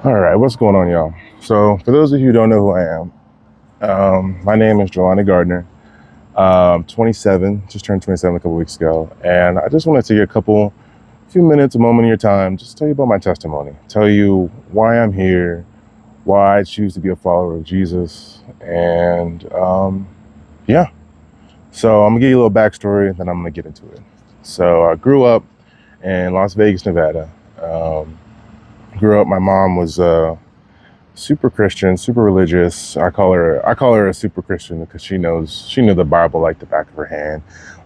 All right, what's going on, y'all? So, for those of you who don't know who I am, my name is Jelani Gardner. 27, just turned 27 a couple weeks ago, and I just wanted to take few minutes, a moment of your time, just tell you about my testimony, tell you why I'm here, why I choose to be a follower of Jesus, and yeah. So I'm gonna give you a little backstory, and then I'm gonna get into it. So I grew up in Las Vegas, Nevada. Um, Grew up. My mom was super Christian, super religious. I call her a super Christian because she knew the Bible like the back of her hand,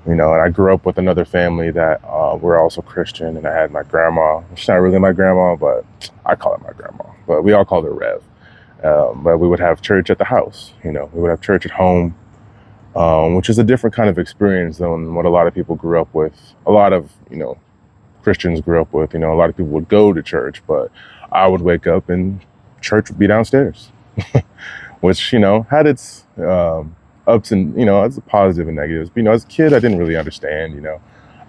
And I grew up with another family that were also Christian, and I had my grandma. She's not really my grandma, but I call her my grandma. But we all called her Rev. But we would have church at the house. We would have church at home, which is a different kind of experience than what a lot of people grew up with. A lot of Christians grew up with. A lot of people would go to church, but I would wake up and church would be downstairs, which, had its ups and, it's a positive and negatives. But, as a kid, I didn't really understand,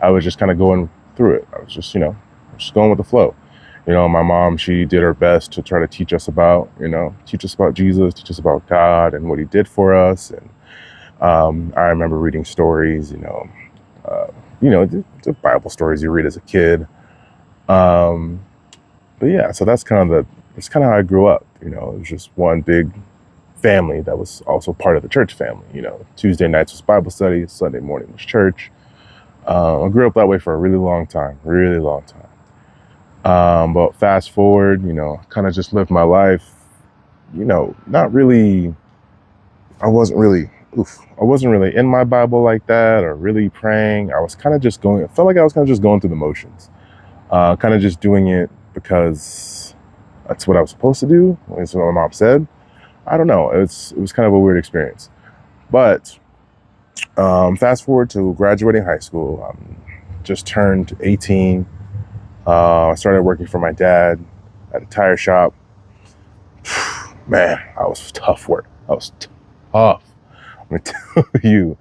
I was just kind of going through it. I was just going with the flow. My mom, she did her best to try to teach us about Jesus, teach us about God and what he did for us. And I remember reading stories, uh, the Bible stories you read as a kid. Um, but yeah, so that's kind of how I grew up. It was just one big family that was also part of the church family. Tuesday nights was Bible study, Sunday morning was church. I grew up that way for a really long time. But fast forward, kind of just lived my life. Not really. I wasn't really. I wasn't really in my Bible like that, or really praying. I was kind of just going. It felt like I was kind of just going through the motions, kind of just doing it because that's what I was supposed to do. That's what my mom said. I don't know. It was kind of a weird experience. But fast forward to graduating high school, just turned 18. I started working for my dad at a tire shop. Man, I was tough work. I was tough. I'm gonna tell you.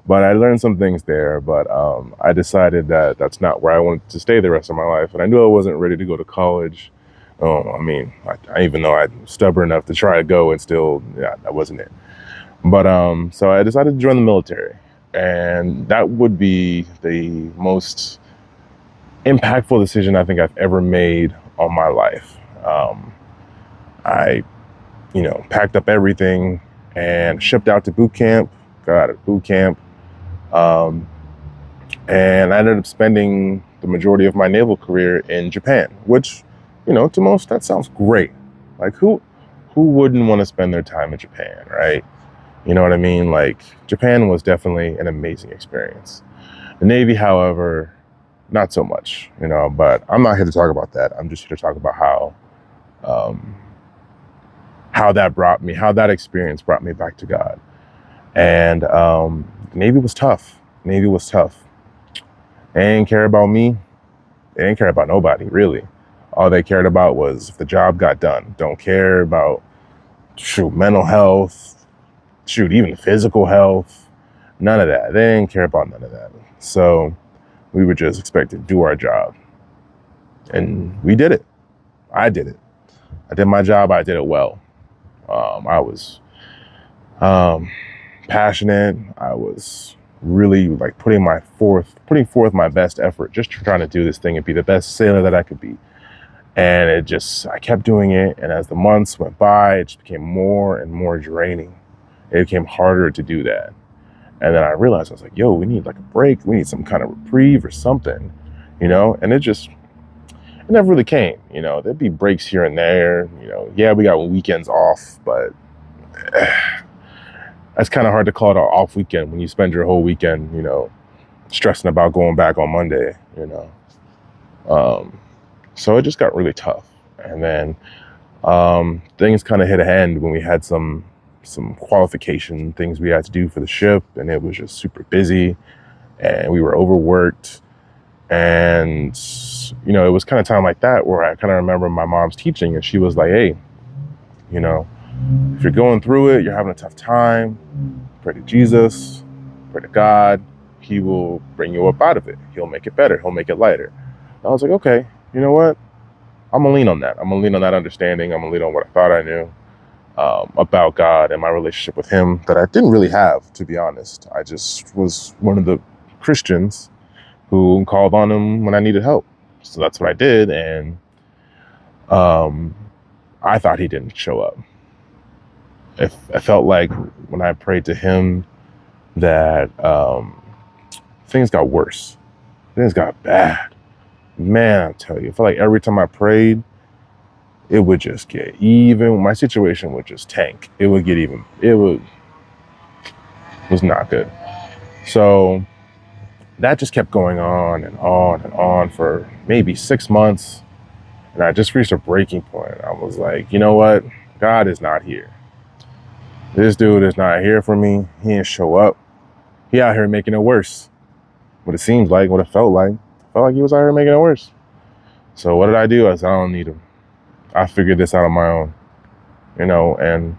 But I learned some things there. But I decided that that's not where I wanted to stay the rest of my life, and I knew I wasn't ready to go to college. I even though I'm stubborn enough to try to go, and still, yeah, that wasn't it. But so I decided to join the military, and that would be the most impactful decision I think I've ever made on my life. I, packed up everything and shipped out to boot camp. Got out of boot camp, um, and I ended up spending the majority of my naval career in Japan, which, to most that sounds great. Like who wouldn't want to spend their time in Japan, right? You know what I mean? Like Japan was definitely an amazing experience. The Navy, however, not so much, but I'm not here to talk about that. I'm just here to talk about um, how how that experience brought me back to God. And Navy was tough. Navy was tough. They didn't care about me. They didn't care about nobody, really. All they cared about was if the job got done. Don't care about, mental health, even physical health. None of that. They didn't care about none of that. So we were just expected to do our job. And we did it. I did it. I did my job. I did it well. I was passionate. I was really like putting forth my best effort, just trying to do this thing and be the best sailor that I could be. And I kept doing it. And as the months went by, it just became more and more draining. It became harder to do that. And then I realized, I was like, yo, we need like a break. We need some kind of reprieve or something, and it never really came. There'd be breaks here and there, yeah, we got weekends off, but that's kind of hard to call it an off weekend when you spend your whole weekend, stressing about going back on Monday. So it just got really tough. And then things kind of hit a end when we had some qualification things we had to do for the ship, and it was just super busy, and we were overworked. And it was kind of time like that where I kind of remember my mom's teaching, and she was like, hey, if you're going through it, you're having a tough time, pray to Jesus, pray to God. He will bring you up out of it. He'll make it better. He'll make it lighter. And I was like, okay, you know what? I'm gonna lean on that. I'm gonna lean on that understanding. I'm gonna lean on what I thought I knew about God and my relationship with Him that I didn't really have, to be honest. I just was one of the Christians who called on Him when I needed help. So that's what I did, and um, I thought He didn't show up. I felt like when I prayed to Him that things got worse. Things got bad. Man, I tell you, I felt like every time I prayed, it would just get even. My situation would just tank. It would get even. Was not good. So that just kept going on and on and on for maybe 6 months. And I just reached a breaking point. I was like, you know what? God is not here. This dude is not here for me. He didn't show up. He out here making it worse. What it seems like, what it felt like. I felt like he was out here making it worse. So what did I do? I said, I don't need him. I figured this out on my own. And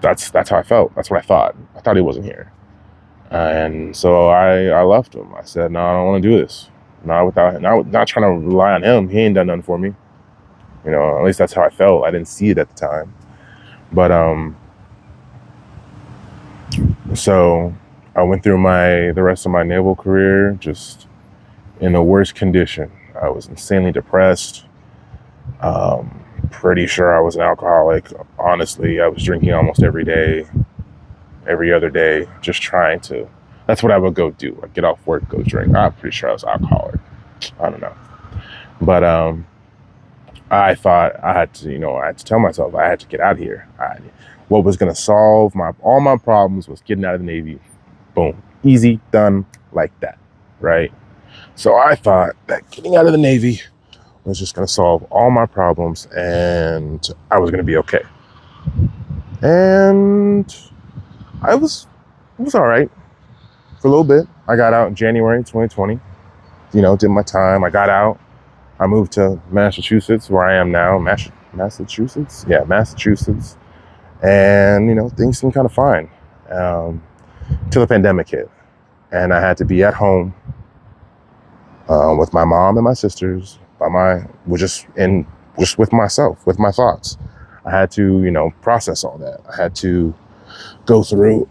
that's how I felt. That's what I thought. I thought he wasn't here. And so I left him. I said, no, I don't want to do this. Not trying to rely on him. He ain't done nothing for me. At least that's how I felt. I didn't see it at the time. But so I went through the rest of my naval career just in the worst condition. I was insanely depressed. Pretty sure I was an alcoholic. Honestly, I was drinking almost every day, every other day, just trying to. That's what I would go do. I'd get off work, go drink. I'm pretty sure I was an alcoholic. I don't know. But I thought I had to tell myself I had to get out of here. What was going to solve all my problems was getting out of the Navy. Boom. Easy, done, like that, right? So I thought that getting out of the Navy was just going to solve all my problems and I was going to be okay. And it was all right for a little bit. I got out in January 2020, did my time. I got out. I moved to Massachusetts, where I am now. Massachusetts? Yeah, Massachusetts. And, things seemed kind of fine till the pandemic hit. And I had to be at home with my mom and my sisters, just with myself, with my thoughts. I had to, process all that. I had to go through.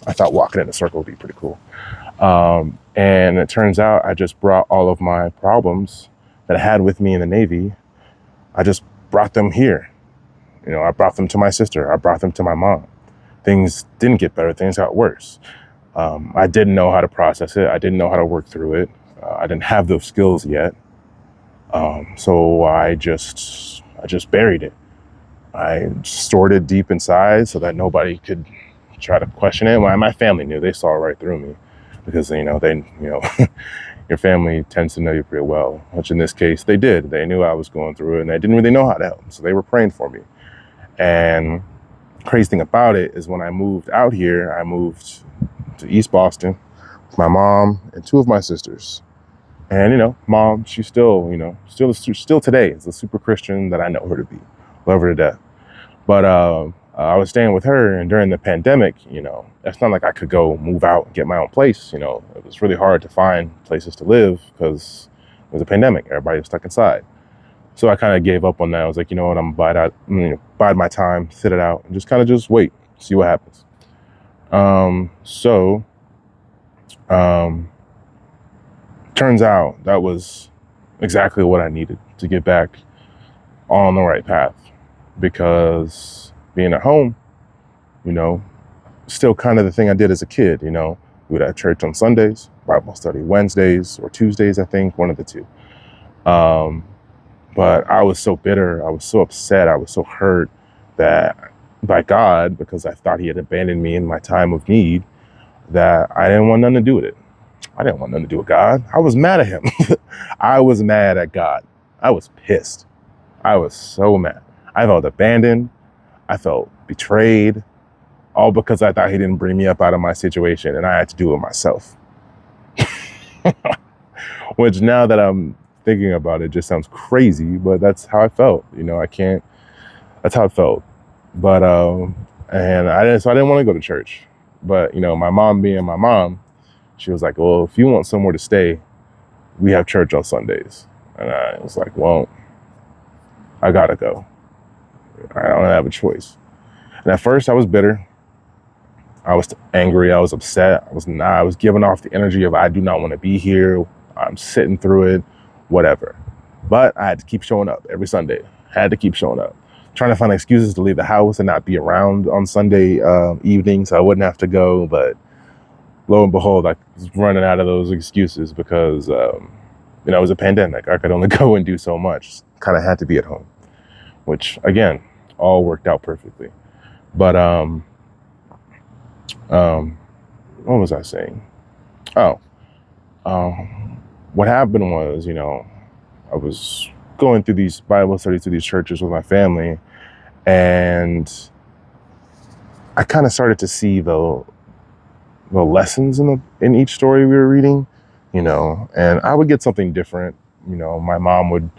I thought walking in a circle would be pretty cool. And it turns out I just brought all of my problems that I had with me in the Navy. I just brought them here. I brought them to my sister. I brought them to my mom. Things didn't get better. Things got worse. I didn't know how to process it. I didn't know how to work through it. I didn't have those skills yet. So I just buried it. I stored it deep inside so that nobody could try to question it. My family knew. They saw right through me because, your family tends to know you pretty well, which in this case they did. They knew I was going through it and they didn't really know how to help. So they were praying for me. And crazy thing about it is when I moved out here, I moved to East Boston with my mom and two of my sisters. And, mom, she's still today is the super Christian that I know her to be. Love her to death. But I was staying with her, and during the pandemic, it's not like I could go move out and get my own place. It was really hard to find places to live because it was a pandemic. Everybody was stuck inside. So I kind of gave up on that. I was like, you know what, I'm gonna bide my time, sit it out, and just wait, see what happens. Turns out that was exactly what I needed to get back on the right path, because being at home, still kind of the thing I did as a kid. We would have church on Sundays, Bible study Wednesdays or Tuesdays, I think, one of the two. But I was so bitter, I was so upset, I was so hurt by God, because I thought He had abandoned me in my time of need, that I didn't want nothing to do with it. I didn't want nothing to do with God. I was mad at Him. I was mad at God. I was pissed. I was so mad. I felt abandoned. I felt betrayed, all because I thought He didn't bring me up out of my situation and I had to do it myself. Which, now that I'm thinking about it, just sounds crazy, but that's how I felt. That's how it felt. But I didn't want to go to church. But my mom being my mom, she was like, well, if you want somewhere to stay, we have church on Sundays. And I was like, well, I gotta go. I don't have a choice. And at first I was bitter. I was angry. I was upset. I was giving off the energy of, I do not want to be here. I'm sitting through it, whatever. But I had to keep showing up every Sunday. Had to keep showing up. Trying to find excuses to leave the house and not be around on Sunday evening so I wouldn't have to go. But lo and behold, I was running out of those excuses because, it was a pandemic. I could only go and do so much. Kind of had to be at home, which, again, all worked out perfectly. But what was I saying? Oh, what happened was, I was going through these Bible studies to these churches with my family, and I kind of started to see the lessons in each story we were reading, and I would get something different. My mom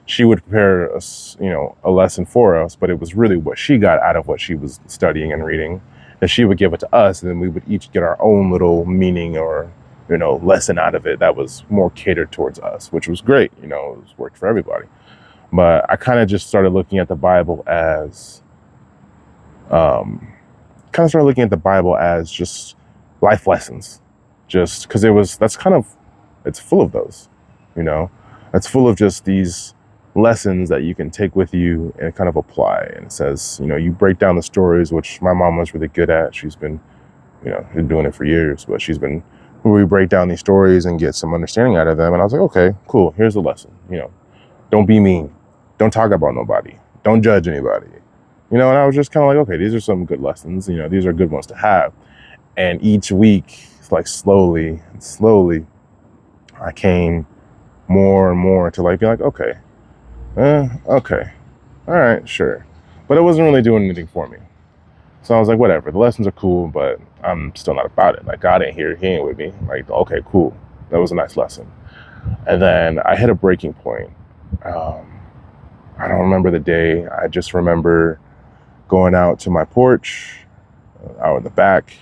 she would prepare us, a lesson for us, but it was really what she got out of what she was studying and reading. And she would give it to us, and then we would each get our own little meaning or, lesson out of it that was more catered towards us, which was great. It worked for everybody. But I kind of just started looking at the Bible as, just life lessons, just because it's full of those, it's full of just these lessons that you can take with you and kind of apply. And it says, you break down the stories, which my mom was really good at. She's been doing it for years, but we break down these stories and get some understanding out of them. And I was like, okay, cool. Here's the lesson. Don't be mean. Don't talk about nobody. Don't judge anybody. And I was just kind of like, okay, these are some good lessons. These are good ones to have. And each week, like slowly, I came more and more to like be like, okay, okay, all right, sure. But it wasn't really doing anything for me. So I was like, whatever, the lessons are cool, but I'm still not about it. Like, God ain't here, he ain't with me. Like, okay, cool. That was a nice lesson. And then I hit a breaking point. I don't remember the day. I just remember going out to my porch, out in the back,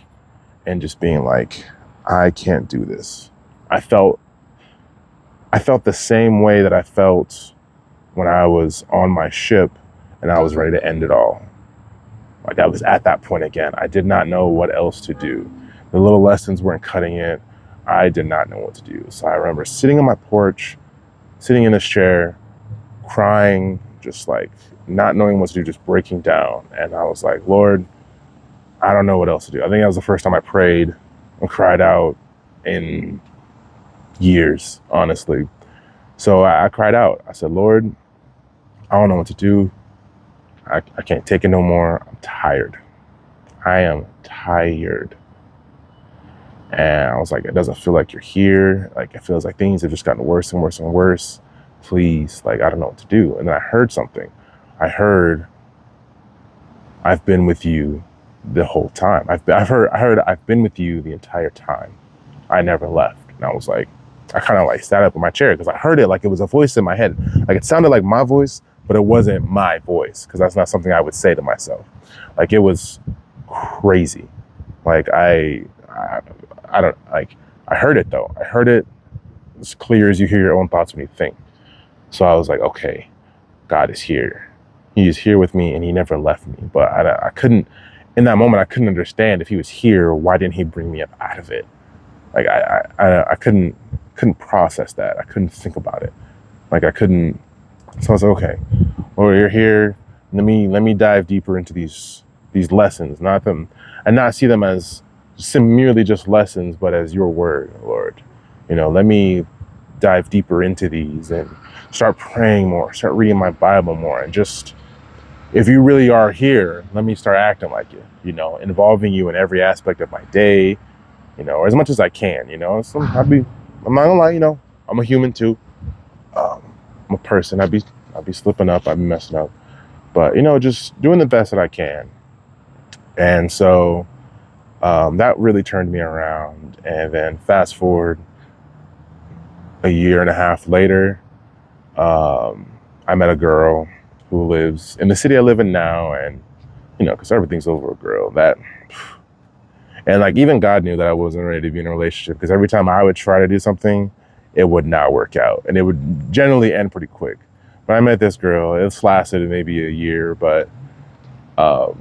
and just being like, I can't do this. I felt the same way that I felt when I was on my ship and I was ready to end it all. Like, I was at that point again. I did not know what else to do. The little lessons weren't cutting it. I did not know what to do. So I remember sitting on my porch, sitting in this chair, crying, just like not knowing what to do, just breaking down. And I was like, Lord, I don't know what else to do. I think that was the first time I prayed and cried out in years, honestly. So I cried out. I said, Lord, I don't know what to do. I can't take it no more. I'm tired. I am tired. And I was like, it doesn't feel like you're here. Like, it feels like things have just gotten worse and worse and worse. Please, like, I don't know what to do. And then I heard something. I heard, I've been with you the whole time. I heard I've been with you the entire time. I never left. And I was like, I kind of like sat up in my chair because I heard it like it was a voice in my head. Like, it sounded like my voice, but it wasn't my voice, because that's not something I would say to myself. Like, it was crazy. Like, I don't, like, I heard it though. I heard it as clear as you hear your own thoughts when you think. So I was like, okay, God is here. He is here with me, and he never left me. But I couldn't, in that moment, I couldn't understand, if he was here, why didn't he bring me up out of it? Like, I couldn't process that. I couldn't think about it. Like, I couldn't. So I was like, okay, well, you're here. Let me dive deeper into these lessons, and not see them as merely just lessons, but as your word, Lord. Let me dive deeper into these and start praying more, start reading my Bible more, and just, if you really are here, let me start acting like it, involving you in every aspect of my day, as much as I can, So I'm not gonna lie, I'm a human too. I'm a person. I'd be slipping up, I'd be messing up, but just doing the best that I can. And so that really turned me around. And then fast forward a year and a half later, I met a girl who lives in the city I live in now, and because everything's over a girl. And like, even God knew that I wasn't ready to be in a relationship, because every time I would try to do something, it would not work out, and it would generally end pretty quick. But I met this girl. It lasted maybe a year, but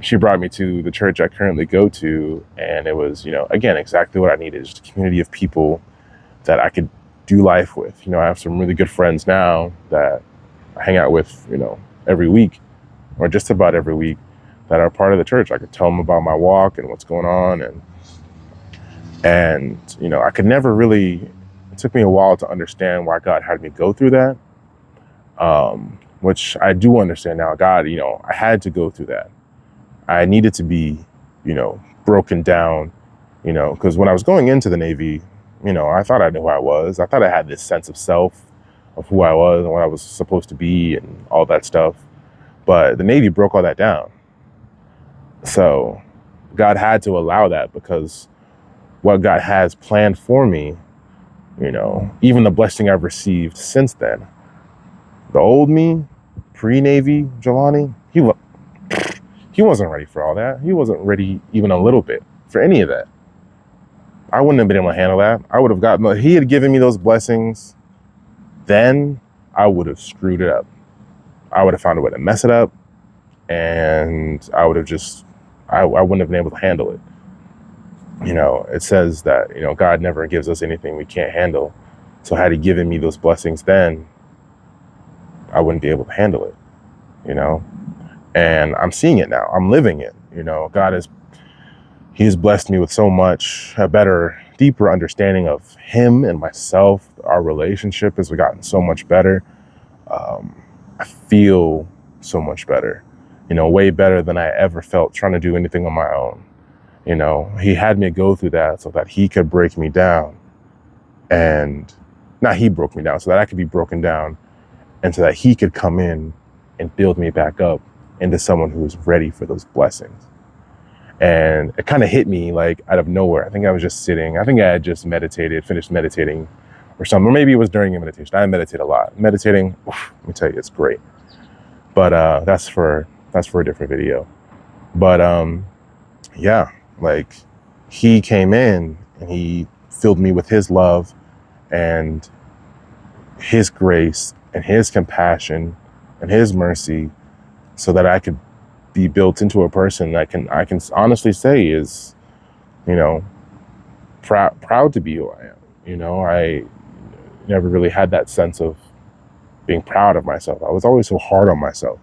she brought me to the church I currently go to, and it was, again, exactly what I needed, just a community of people that I could do life with. I have some really good friends now that I hang out with, every week, or just about every week, that are part of the church. I could tell them about my walk and what's going on, and I could never really. It took me a while to understand why God had me go through that, which I do understand now. God, I had to go through that. I needed to be, broken down, because when I was going into the Navy, I thought I knew who I was. I thought I had this sense of self, of who I was and what I was supposed to be and all that stuff. But the Navy broke all that down. So God had to allow that, because what God has planned for me, even the blessing I've received since then, the old me, pre-Navy Jelani, he wasn't ready for all that. He wasn't ready even a little bit for any of that. I wouldn't have been able to handle that. I would have gotten, he had given me those blessings, then I would have screwed it up. I would have found a way to mess it up, and I would have I wouldn't have been able to handle it. It says that, God never gives us anything we can't handle. So had he given me those blessings then, I wouldn't be able to handle it, and I'm seeing it now. I'm living it. He's blessed me with so much, a better, deeper understanding of him and myself. Our relationship has gotten so much better. I feel so much better, way better than I ever felt trying to do anything on my own. He had me go through that so that he could break me down, and not he broke me down, so that I could be broken down, and so that he could come in and build me back up into someone who is ready for those blessings. And it kind of hit me like out of nowhere. I think I was just sitting. I think I had just finished meditating or something. Or maybe it was during a meditation. I meditate a lot. Meditating, let me tell you, it's great. But that's for a different video. But yeah, like he came in and he filled me with his love and his grace and his compassion and his mercy, so that I could be built into a person that I can honestly say is, proud to be who I am. I never really had that sense of being proud of myself. I was always so hard on myself,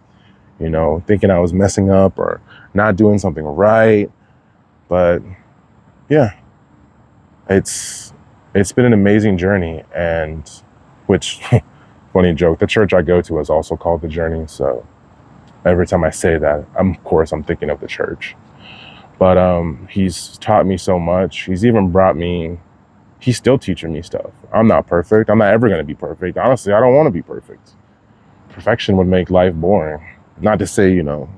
thinking I was messing up or not doing something right. But yeah, it's been an amazing journey, and which funny joke, the church I go to is also called The Journey. So every time I say that, of course, I'm thinking of the church. But he's taught me so much. He's still teaching me stuff. I'm not perfect. I'm not ever going to be perfect. Honestly, I don't want to be perfect. Perfection would make life boring. Not to say, I don't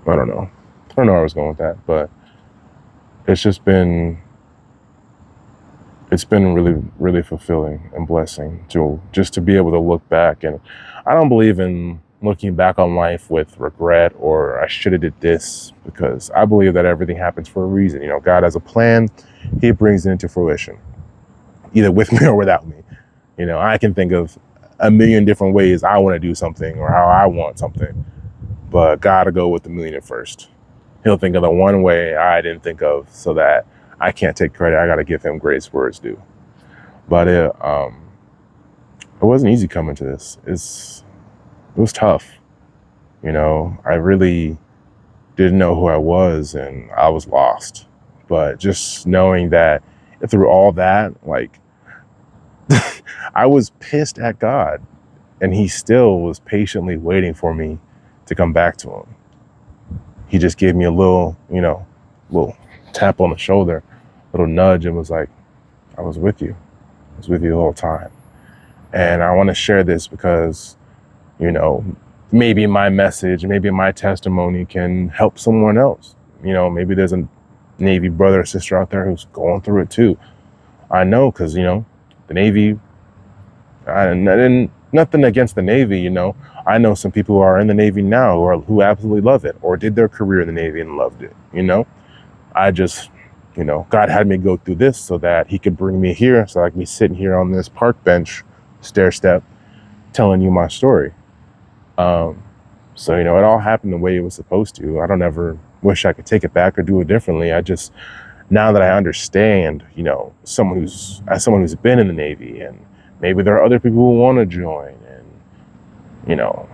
know where I was going with that, but it's been really, really fulfilling and blessing to be able to look back. And I don't believe in looking back on life with regret or I should have did this, because I believe that everything happens for a reason. God has a plan. He brings it into fruition, either with me or without me. I can think of a million different ways I want to do something or how I want something, but God will go with the million at first. He'll think of the one way I didn't think of, so that I can't take credit. I got to give him grace where it's due. But it wasn't easy coming to this. It was tough. I really didn't know who I was, and I was lost. But just knowing that through all that, like, I was pissed at God, and he still was patiently waiting for me to come back to him. He just gave me a little tap on the shoulder, little nudge, and was like, I was with you. I was with you the whole time. And I want to share this because, maybe my message, maybe my testimony can help someone else. Maybe there's a Navy brother or sister out there who's going through it too. I know, because, the Navy, and nothing against the Navy, I know some people who are in the Navy now who absolutely love it, or did their career in the Navy and loved it. I just You know, God had me go through this so that he could bring me here, so I could be sitting here on this park bench, stair step, telling you my story. So, you know, it all happened the way it was supposed to. I don't ever wish I could take it back or do it differently. I just, now that I understand, you know, as someone who's been in the Navy, and maybe there are other people who want to join and, you know,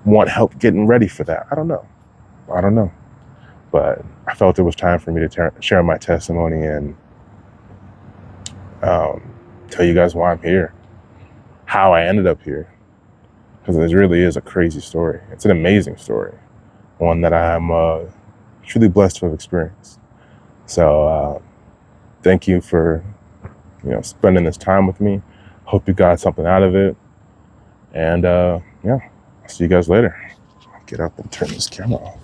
want help getting ready for that. I don't know. But I felt it was time for me to share my testimony and tell you guys why I'm here, how I ended up here. Because it really is a crazy story. It's an amazing story, one that I'm truly blessed to have experienced. So thank you for, you know, spending this time with me. Hope you got something out of it. And yeah, I'll see you guys later. I'll get up and turn this camera off.